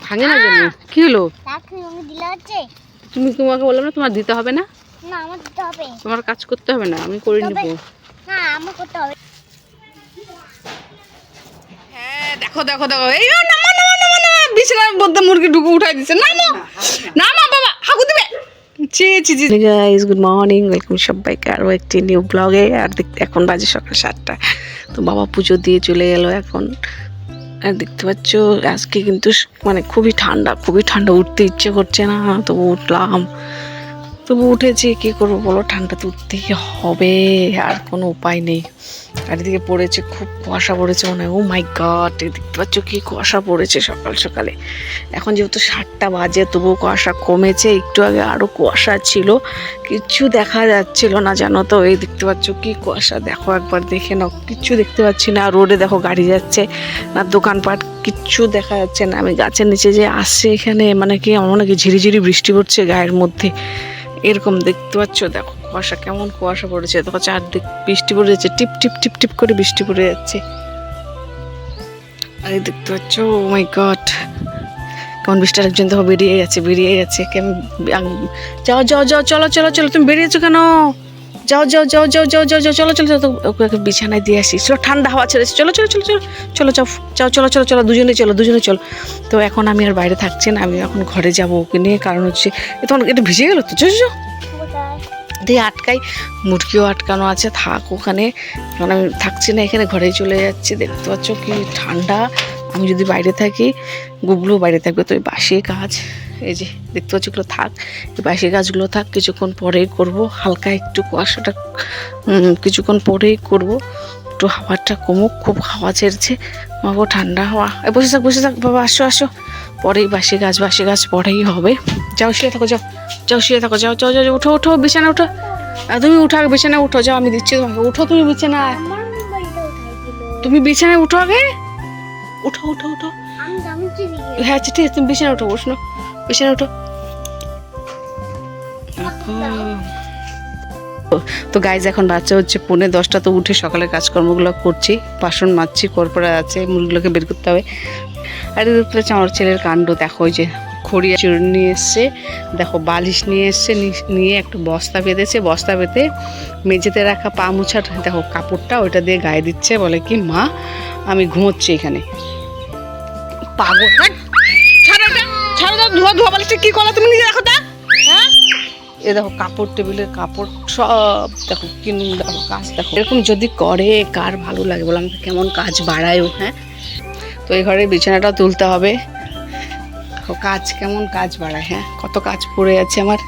ভাঙে না যেন। কি হলো? তুমি তোমাকে বললাম না তোমার দিতে হবে না? না আমার দিতে হবে। তোমার কাজ করতে হবে না, আমি করে নেব। হ্যাঁ আমার করতে হবে। হ্যাঁ দেখো দেখো দেখো, এই নামা নামা নামা নামা, বিছানার মধ্যে মুরগি ঢুকে উঠাই দিচ্ছে। নামো নামা বাবা, হাগু দিবে। ছি ছি ছি। গাইস গুড মর্নিং, ওয়েলকাম সবাইকে আরও একটি নিউ ব্লগে। আর এখন বাজে সকাল 7টা। তো বাবা পুজো দিয়ে চলে গেল এখন। আর দেখতে পাচ্ছ আজকে কিন্তু মানে খুবই ঠান্ডা, উঠতে ইচ্ছে করছে না, তবু উঠলাম। তবু উঠেছি, কী করবো বলো, ঠান্ডা তো উঠতেই হবে, আর কোনো উপায় নেই। আর এদিকে পড়েছে, খুব কুয়াশা পড়েছে মনে হয়। ও মাই গড, দেখতে পাচ্ছ কি কুয়াশা পড়েছে সকাল সকালে। এখন যেহেতু 7টা বাজে, তবুও কুয়াশা কমেছে। একটু আগে আরও কুয়াশা ছিল, কিচ্ছু দেখা যাচ্ছিল না জানো তো। এই দেখতে পাচ্ছ কি কুয়াশা, দেখো একবার দেখে নাও, কিচ্ছু দেখতে পাচ্ছি না। রোডে দেখো গাড়ি যাচ্ছে না, দোকানপাট কিচ্ছু দেখা যাচ্ছে না। আমি গাছের নিচে যে আসছে এখানে, মানে কি আমার মনে হয় ঝিরিঝিরি বৃষ্টি পড়ছে গায়ের মধ্যে, এরকম দেখতে পাচ্ছ। দেখো কুয়াশা, কেমন কুয়াশা পড়েছে, দেখো চারদিক বৃষ্টি পড়ে যাচ্ছে, টিপ টিপ টিপ টিপ করে বৃষ্টি পড়ে যাচ্ছে। আর দেখতে পাচ্ছ, ও মাই গড, কেমন বৃষ্টির একজন দেখো বেরিয়ে গেছে কেমন। যাও যাও যাও, চলো চলো চলো, তুমি বেরিয়েছো কেন? যাও যাও যাও যাও যাও যাও যাও, চলো চলো চলো, ওকে বিছানায় দিয়ে আসি। চলো, ঠান্ডা হাওয়া ছেড়েছে, চলো চলো চলো চলো চলো, যাও যাও, চলো চলো চলো, দুজনে চলো। তো এখন আমি আর বাইরে থাকছি না, আমি এখন ঘরে যাবো ওকে নিয়ে। কারণ হচ্ছে তখন এটা ভিজে গেলো তো, চলো দিয়ে আটকাই, মুরগিও আটকানো আছে, থাক ওখানে। এখন আমি থাকছি না এখানে, ঘরেই চলে যাচ্ছি। দেখতে পাচ্ছ কি ঠান্ডা। আমি যদি বাইরে থাকি, গুগলও বাইরে থাকবে। তো এই বাসি কাজ, এই যে দেখতে পাচ্ছ এগুলো থাক, এই বাসি কাজগুলো থাক, কিছুক্ষণ পরেই করব। হালকা একটু কুয়াশাটা কিছুক্ষণ পরেই করব, একটু হাওয়াটা কমুক, খুব হাওয়া ছেড়েছে মাগো, ঠান্ডা হাওয়া। বসে থাক বাবা, আসো, পরেই বাসি গাছ পরেই হবে। যাও শুয়ে থাকো, যাও, উঠো বিছানা উঠো। তুমি উঠো আগে, বিছানায় উঠো, যাও আমি দিচ্ছি তোমাকে। উঠো তুমি বিছানায়, তুমি বিছানায় উঠো আগে, উঠো। হ্যাঁ আচ্ছা ঠিক আছে, তুমি বিছানায় উঠো, বিছানায় উঠো। তো গাইজ এখন বাচ্চা হচ্ছে 9:45। তো উঠে সকালের কাজকর্মগুলো করছি, বাসন মাজছি, কর্পড়া আছে, মুরগিগুলোকে বের করতে হবে। আর দেখতে পাচ্ছি আমার ছেলের কাণ্ড, দেখো ওই যে খড়িয়া চুর নিয়ে এসছে, দেখো বালিশ নিয়ে এসছে, নিয়ে একটা বস্তা বেঁধে মেঝেতে রাখা পা মুছার দেখো কাপড়টা, ওইটা দিয়ে গায়ে দিচ্ছে। বলে কি মা আমি ঘুমোচ্ছি এখানে। পাগল, ছাড়ো দাও, ধোয়া বালিশটা কি করো তুমি, নিজে রাখো তা। হ্যাঁ এ দেখো কাপড়, টেবিলের কাপড় সব দেখো, দেখো কাজ দেখো। এরকম যদি করে কার ভালো লাগে বলো, আমাকে কেমন কাজ বাড়ায়ও। হ্যাঁ তো এই ঘরের বিছানাটাও তুলতে হবে, কেমন কাজ বাড়ায়। হ্যাঁ কত কাজ পড়ে আছে আমার।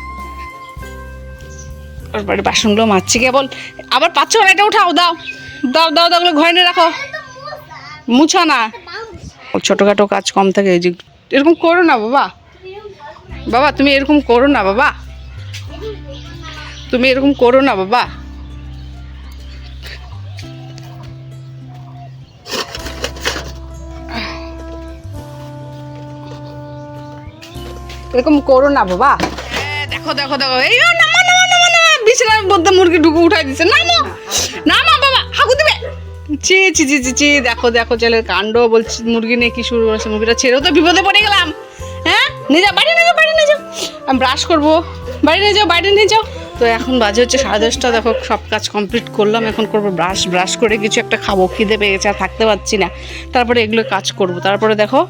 বাড়ির বাসনগুলো মাজছি কেবল, আবার পাচ্ছ না, এটা উঠাও, দাও ওগুলো ঘরে নিয়ে রাখো, মুছা না। ছোটোখাটো কাজ কম থাকে, এই যে এরকম করো না বাবা, তুমি এরকম করো না বাবা, এরকম করো না বাবা। দেখো এই নামা বিছানার মধ্যে মুরগি ঢুকে উঠাই দিচ্ছে। নামা বাবা, হাগু দিবে। ছি দেখো ছেলের কাণ্ড। বলছি মুরগি নিয়ে কি শুরু করেছে, মুরগিটা ছেড়েও তো বিপদে পড়ে গেলাম। হ্যাঁ নিয়ে যাও, বাড়ি নিয়ে যাও, আমি ব্রাশ করবো, বাইরে নিয়ে যাও। তো এখন বাজে হচ্ছে 10:30। দেখো সব কাজ কমপ্লিট করলাম, এখন করবো ব্রাশ করে কিছু একটা খাবো, খিদে পেয়ে গেছে, আর থাকতে পারছি না। তারপরে এগুলো কাজ করব, তারপরে দেখো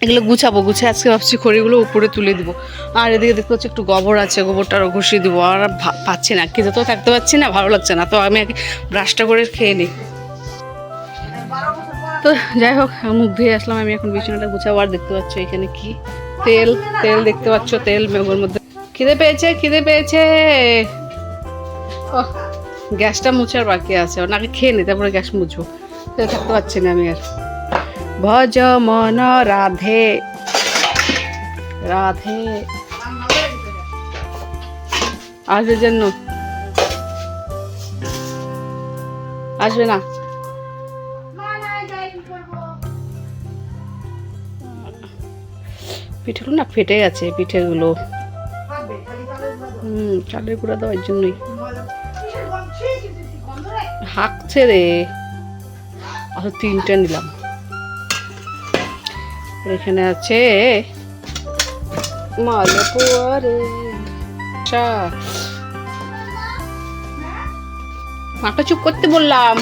এগুলো গুছিয়ে আজকে ভাবছি খড়িগুলো উপরে তুলে দিব। আর এদিকে দেখতে পাচ্ছি একটু গোবর আছে, গোবরটারও ঘষিয়ে দিব। আর পাচ্ছি না, খিদে তো থাকতে পারছি না, ভালো লাগছে না। তো আমি আগে ব্রাশটা করে খেয়ে নিই। তো যাই হোক, মুখ ধুয়ে আসলাম, আমি এখন বিছানাটা গুছাবো। আর দেখতে পাচ্ছ এখানে কি তেল দেখতে পাচ্ছ, তেল মেঘের মধ্যে। খিদে পেয়েছে। গ্যাসটা মুছার বাকি আছে, ওনাকে খেয়ে নি, তারপরে গ্যাস মুছবো। থাকতে পারছি না আমি আর। ভজ মন রাধে আসবে জন্য, আসবে না। পিঠেগুলো না ফেটে গেছে, পিঠেগুলো চালের গুঁড়া দেওয়ার জন্যই হাঁকছে রে। 3টে নিলাম, এখানে আছে মালপোয়া রে। আচ্ছা, মাকে চুপ করতে বললাম।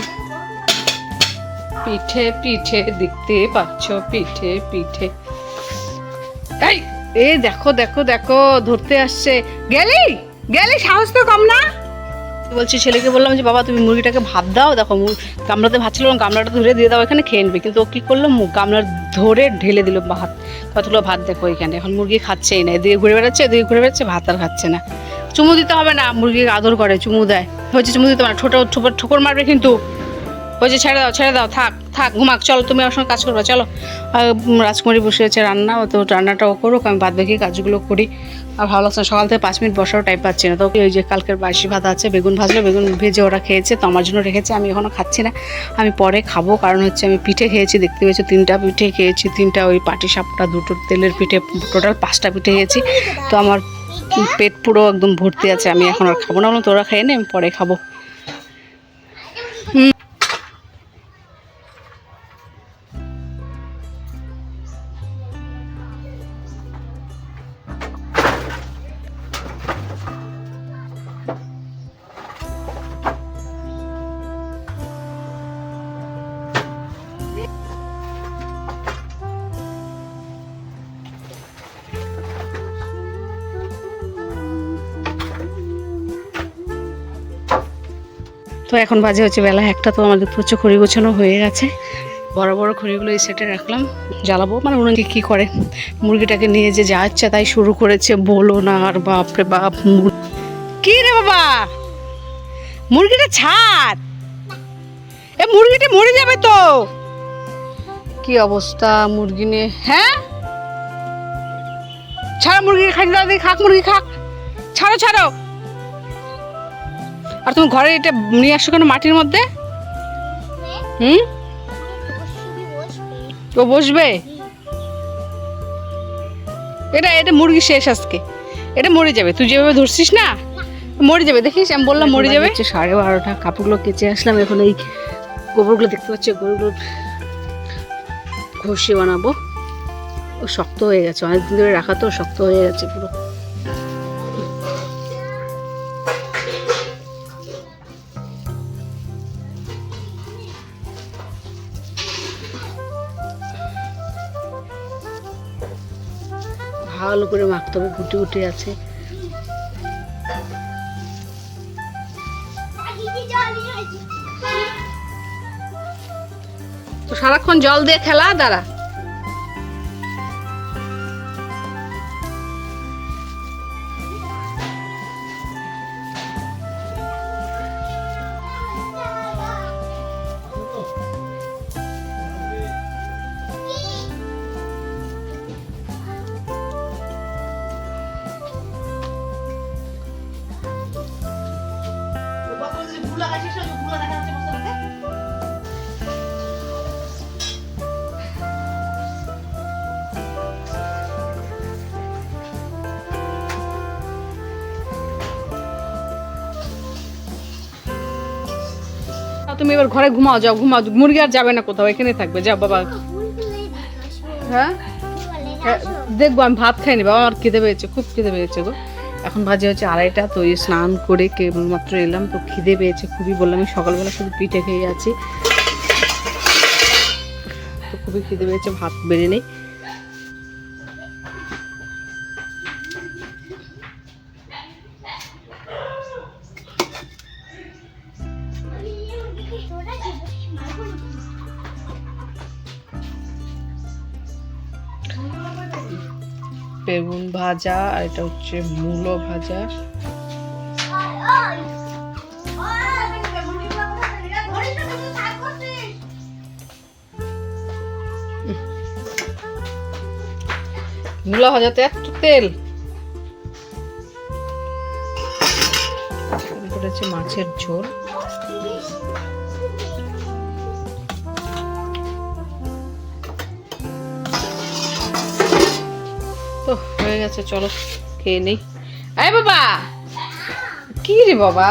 পিঠে পিঠে দেখতে পাচ্ছ, পিঠে পিঠে। এই এই দেখো দেখো দেখো, ধরতে আসছে। গেলি গেলি, সাহস তো কম না। বলছি ছেলেকে বললাম যে বাবা তুমি মুরগিটাকে ভাত দাও, দেখো গামলাতে ভাত ছিল, গামলাটা ধরে দিয়ে দাও, এখানে খেয়ে নেবে। কিন্তু ও কী করলো, গামলার ধরে ঢেলে দিল ভাত। কতগুলো ভাত দেখো এখানে। এখন মুরগি খাচ্ছেই না, এদিকে ঘুরে বেড়াচ্ছে, এদিকে ঘুরে বেড়াচ্ছে, ভাত আর খাচ্ছে না। চুমু দিতে হবে না, মুরগিকে আদর করে চুমু দেয়। হয়েছে, চুমু দিতে হবে না, ঠোকর মারবে কিন্তু। হয়েছে, ছেড়ে দাও ছেড়ে দাও, থাক থাক, ঘুমাক। চলো তুমি আমার সঙ্গে কাজ করবে, চলো। রাজকুমারী বসে আছে রান্না, তো রান্নাটাও করুক, আমি বাদ বাকি কাজগুলো করি। আর ভালো লাগছে না, সকাল থেকে 5 মিনিট বসারও টাইম পাচ্ছি না। তো ওই যে কালকের বাসি ভাত আছে, বেগুন ভাজলো, বেগুন ভেজে ওরা খেয়েছে, তো আমার জন্য রেখেছে, আমি এখনও খাচ্ছি না, আমি পরে খাবো। কারণ হচ্ছে আমি পিঠে খেয়েছি, দেখতে পেয়েছি 3টা পিঠে খেয়েছি, 3টা ওই পাটিসাপটা, 2টো তেলের পিঠে, টোটাল 5টা পিঠে খেয়েছি। তো আমার পেট পুরো একদম ভর্তি আছে, আমি এখন আর খাবো না। বললাম তোরা খেয়ে নে, আমি পরে খাবো। তো এখন বাজে হচ্ছে বেলা 1টা। তো আমাদের প্রচুর খড়ি গোছানো হয়ে গেছে, বড় বড় খড়িগুলো এই সেটে রাখলাম, জ্বালাবো। মানে উনি কী করে, মুরগিটাকে নিয়ে যে যা ইচ্ছা তাই শুরু করেছে, বলো না আর। বাপরে বাপ, কি রে বাবা, মুরগিটা ছাড়, এ মুরগিটা মরে যাবে তো। কি অবস্থা মুরগি নিয়ে, হ্যাঁ ছাড়ো মুরগি, খাই দাও, খাক মুরগি খাক, ছাড়ো ছাড়ো। আর তুমি ঘরে এটা নিয়ে আসছো কেন মাটির মধ্যে? ও বসবে? এটা এটা মুরগি শেষ আজকে, এটা মরে যাবে। তুই যেভাবে ধরছিস না, মরে যাবে, দেখিস, আমি বললাম মরে যাবে। 12:30, কাপড়গুলো কেচে আসলাম। এখন এই গোবরগুলো দেখতে পাচ্ছি, গোবরগুলো ঘষে বানাবো। ও শক্ত হয়ে গেছে, অনেকদিন ধরে রাখা তো, শক্ত হয়ে গেছে পুরো। ভালো করে মাখতে হবে, গুটি গুটি আছে। তো সারাক্ষণ জল দিয়ে খেলা, দাঁড়া। তুমি এবার ঘরে ঘুমাও, যাও ঘুমাও, মুরগি আর যাবে না কোথাও, এখানে থাকবে, যাও বাবা। হ্যাঁ দেখবো, আমি ভাত খাইনি বাবা, আমার খিদে পেয়েছে, খুব খিদে পেয়েছে গো। এখন বাজে হচ্ছে 2:30। তো এই স্নান করে কেবলমাত্র এলাম, তো খিদে পেয়েছে খুবই। বললাম আমি সকালবেলা শুধু পিঠে খেয়ে আছি, তো খুবই খিদে পেয়েছে, ভাত বেড়ে নেই। বেগুন ভাজা, আর এটা হচ্ছে মূলো ভাজা। মূলো ভাজাতে এত তেল। করেছে মাছের ঝোল। তো হয়ে গেছে, চলো খেয়ে নেই। আরে বাবা, কি রে বাবা,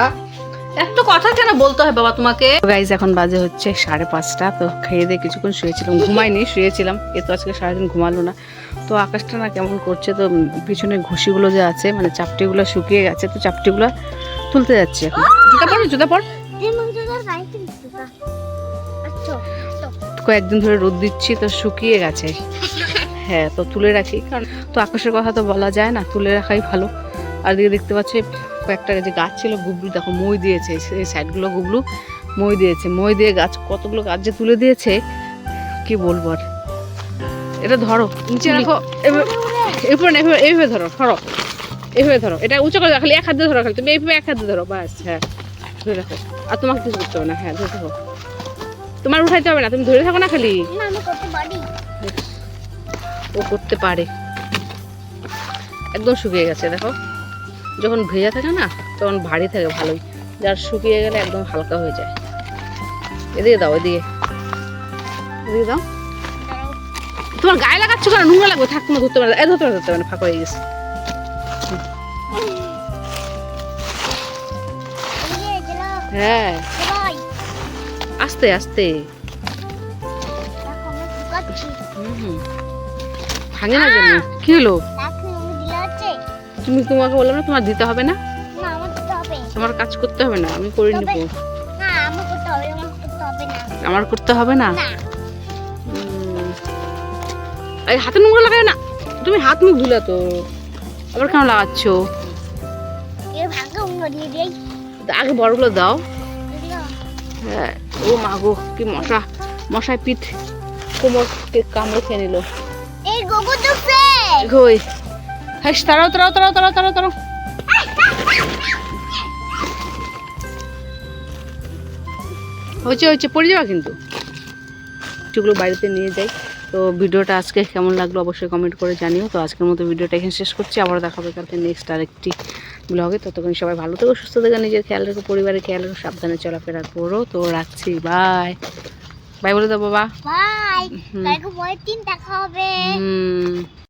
এত কথা কেন বলতে হয় বাবা তোমাকে? গাইজ এখন বাজে হচ্ছে 5:30। তো খেয়ে দিয়ে কিছুক্ষণ শুয়েছিলাম, ঘুমাইনি, শুয়েছিলাম। এ তো আজকে সারাদিন ঘুমালো না। তো আকাশটা না কেমন করছে, তো পিছনে ঘুষিগুলো যে আছে মানে চাপটিগুলো শুকিয়ে গেছে, তো চাপটিগুলো তুলতে যাচ্ছি এখন। জুতা পর, জুতা পর। কয়েকদিন ধরে রোদ দিচ্ছি তো শুকিয়ে গেছে। হ্যাঁ, তো তুলে রাখি, কারণ তো আকাশের কথা তো বলা যায় না, তুলে রাখাই ভালো। আর দিকে দেখতে পাচ্ছি কয়েকটা যে গাছ ছিল গুবলু, দেখো মই দিয়েছে, এই সাইডগুলো গুবলু মই দিয়েছে, মই দিয়ে গাছ কতগুলো গাছ যে তুলে দিয়েছে কি বলবো আর। এটা ধরো, নিচে রাখো, এরপর এইভাবে ধরো, ধরো এইভাবে ধরো, এটা উঁচু করে খালি এক হাত দিয়ে ধরো, খালি তুমি এইভাবে এক হাত দিয়ে ধরো, বাস। হ্যাঁ, ধরে রাখো, আর তোমাকে কিছু করতে হবে না। হ্যাঁ, ধরে থাকো, তোমার উঠাইতে হবে না, তুমি ধরে থাকো না খালি। ও করতে পারে। একদম শুকিয়ে গেছে দেখো, যখন ভেজা থাকে না তখন ভারী থাকে ভালোই, যার শুকিয়ে গেলে একদম হালকা হয়ে যায়। এদিকে দাও, এদিকে এদিকে দাও। তোমার গায়ে লাগাচ্ছ কেন? নোংরা লাগবে, থাক, তোমার ধরতে পারে, ধরতে পারে না, ফাঁকা হয়ে গেছে। হ্যাঁ, আস্তে আস্তে, ভাঙে না যেন। কি হলো? তুমি, তোমাকে বললাম না তোমার দিতে হবে না, তোমার কাজ করতে হবে না, আমি করে নিবো। আমার করতে হবে না। এই হাতে নোংরা লাগাবে না, তুমি হাত মুখ ধুলা তো, আবার কেন লাগাচ্ছ? আগে বড়গুলো দাও। হ্যাঁ, ও মা গো, কি মশা, মশায় পিঠ কোমর কামড়ে খেয়ে নিল। হ্যাঁ, তারাও তারাও তারাও তারাও তারাও তারাও। হয়েছে হয়েছে, পড়ে যাওয়া কিন্তু। সেগুলো বাড়িতে নিয়ে যাই। তো ভিডিওটা আজকে কেমন লাগলো অবশ্যই কমেন্ট করে জানিও। তো আজকের মতো ভিডিওটা এখানে শেষ করছি, আবার দেখাবে কালকে নেক্সট আরেকটি ব্লগে। ততক্ষণ সবাই ভালো থেকো, সুস্থ থেকো, নিজের খেয়াল রেখো, পরিবারের খেয়াল রেখো, সাবধানে চলাফেরা করো। তো রাখছি, বাই বাই বলে দাও বাবা। বাই, দেখা হবে।